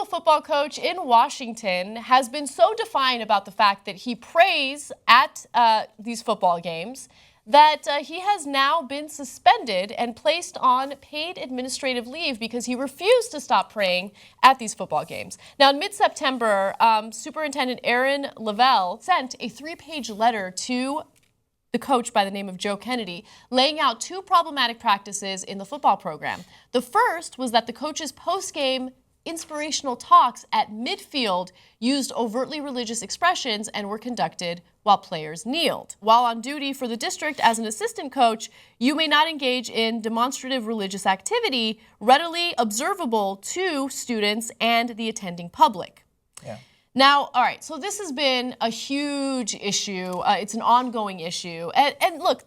school football coach in Washington has been so defiant about the fact that he prays at these football games that he has now been suspended and placed on paid administrative leave because he refused to stop praying at these football games. Now, in mid-September, Superintendent Aaron Lavelle sent a 3-page letter to the coach by the name of Joe Kennedy, laying out 2 problematic practices in the football program. The first was that the coach's post-game inspirational talks at midfield used overtly religious expressions and were conducted while players kneeled. While on duty for the district as an assistant coach, you may not engage in demonstrative religious activity readily observable to students and the attending public. Yeah. Now, all right, so this has been a huge issue. It's an ongoing issue. And look,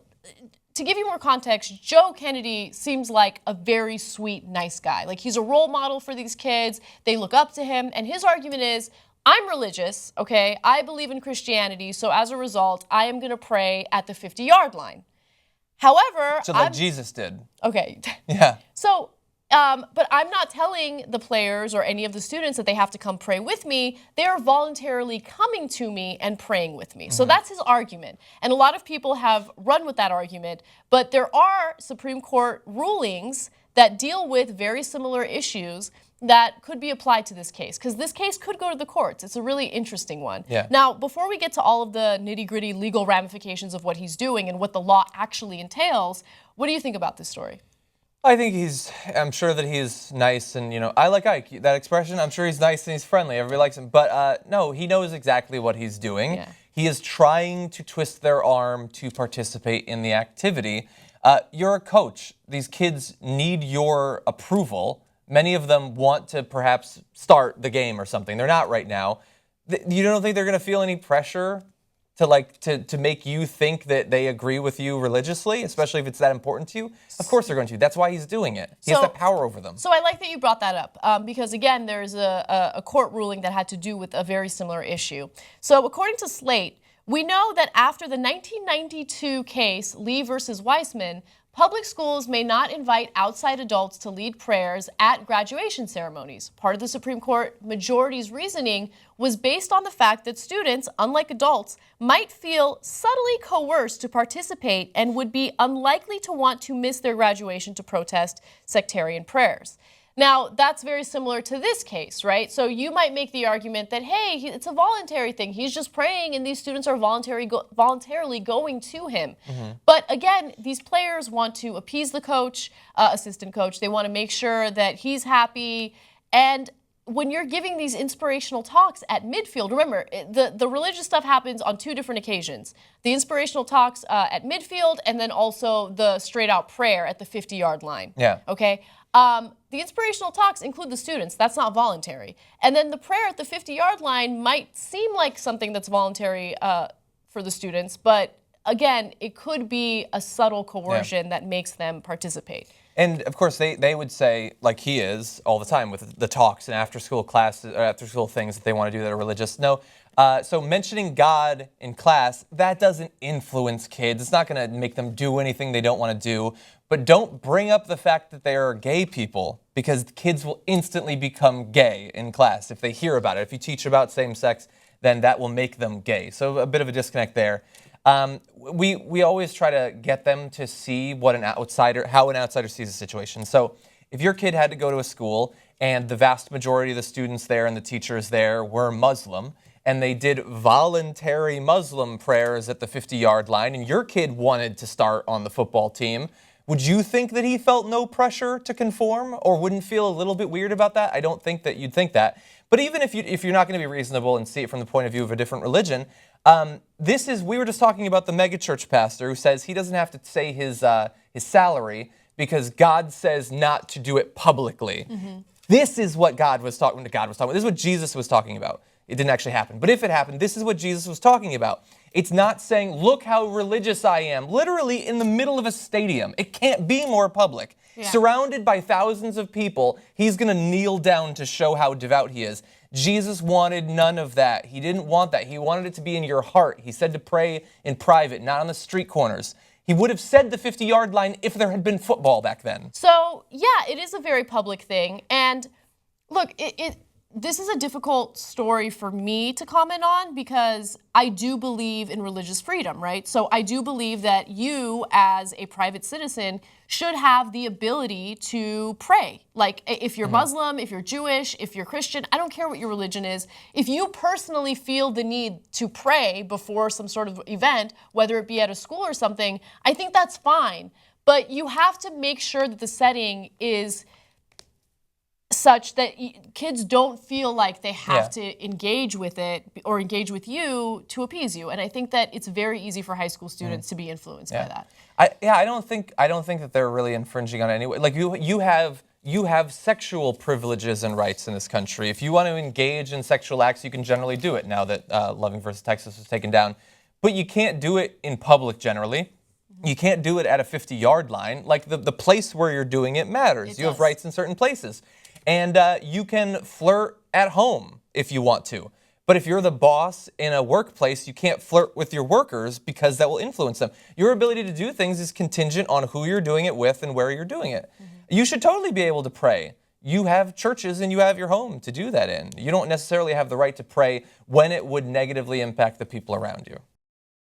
to give you more context, Joe Kennedy seems like a very sweet, nice guy. Like, he's a role model for these kids. They look up to him. And his argument is, I'm religious, okay? I believe in Christianity. So as a result, I am going to pray at the 50-yard line. However, so like Jesus did. Okay. Yeah. So, but I'm not telling the players or any of the students that they have to come pray with me. They are voluntarily coming to me and praying with me. So that's his argument. And a lot of people have run with that argument. But there are Supreme Court rulings that deal with very similar issues that could be applied to this case, because this case could go to the courts. It's a really interesting one. Yeah. Now, before we get to all of the nitty-gritty legal ramifications of what he's doing and what the law actually entails, what do you think about this story? I think I'm sure that he's nice and, I like Ike, that expression. I'm sure he's nice and he's friendly. Everybody likes him. But no, he knows exactly what he's doing. Yeah. He is trying to twist their arm to participate in the activity. You're a coach. These kids need your approval. Many of them want to perhaps start the game or something. They're not right now. You don't think they're going to feel any pressure to make you think that they agree with you religiously, especially if it's that important to you? Of course they're going to. That's why he's doing it. He has that power over them. So I like that you brought that up because, again, there's a court ruling that had to do with a very similar issue. So according to Slate, we know that after the 1992 case, Lee versus Weissman, public schools may not invite outside adults to lead prayers at graduation ceremonies. Part of the Supreme Court majority's reasoning was based on the fact that students, unlike adults, might feel subtly coerced to participate and would be unlikely to want to miss their graduation to protest sectarian prayers. Now, that's very similar to this case, right? So you might make the argument that, hey, it's a voluntary thing. He's just praying, and these students are voluntarily going to him. But again, these players want to appease the coach, assistant coach. They want to make sure that he's happy. And when you're giving these inspirational talks at midfield, remember, the religious stuff happens on 2 different occasions. The inspirational talks at midfield, and then also the straight-out prayer at the 50-yard line. Yeah. Okay? The inspirational talks include the students. That's not voluntary. And then the prayer at the 50-yard line might seem like something that's voluntary for the students, but again, it could be a subtle coercion that makes them participate. And of course, they would say, like he is all the time with the talks and after-school classes, or after-school things that they want to do that are religious. No, so mentioning God in class, that doesn't influence kids. It's not going to make them do anything they don't want to do. But don't bring up the fact that they are gay people, because kids will instantly become gay in class if they hear about it. If you teach about same-sex, then that will make them gay. So a bit of a disconnect there. We always try to get them to see how an outsider sees a situation. So if your kid had to go to a school and the vast majority of the students there and the teachers there were Muslim, and they did voluntary Muslim prayers at the 50-yard line, and your kid wanted to start on the football team, would you think that he felt no pressure to conform, or wouldn't feel a little bit weird about that? I don't think that you'd think that. But even if you're not going to be reasonable and see it from the point of view of a different religion, we were just talking about the megachurch pastor who says he doesn't have to say his salary because God says not to do it publicly. This is what God was talking about. This is what Jesus was talking about. It didn't actually happen. But if it happened, this is what Jesus was talking about. It's not saying, look how religious I am, literally in the middle of a stadium. It can't be more public. Yeah. Surrounded by thousands of people, he's going to kneel down to show how devout he is. Jesus wanted none of that. He didn't want that. He wanted it to be in your heart. He said to pray in private, not on the street corners. He would have said the 50-yard line if there had been football back then. So, yeah, it is a very public thing. And look, this is a difficult story for me to comment on because I do believe in religious freedom, right? So I do believe that you, as a private citizen, should have the ability to pray. Like, if you're Muslim, if you're Jewish, if you're Christian, I don't care what your religion is. If you personally feel the need to pray before some sort of event, whether it be at a school or something, I think that's fine. But you have to make sure that the setting is such that kids don't feel like they have to engage with it or engage with you to appease you. And I think that it's very easy for high school students to be influenced by that. I don't think that they're really infringing on any way. Like you have sexual privileges and rights in this country. If you want to engage in sexual acts, you can generally do it now that Loving versus Texas was taken down. But you can't do it in public generally. You can't do it at a 50-yard line. Like the place where you're doing it matters. You have rights in certain places. And you can flirt at home if you want to. But if you're the boss in a workplace, you can't flirt with your workers because that will influence them. Your ability to do things is contingent on who you're doing it with and where you're doing it. You should totally be able to pray. You have churches and you have your home to do that in. You don't necessarily have the right to pray when it would negatively impact the people around you.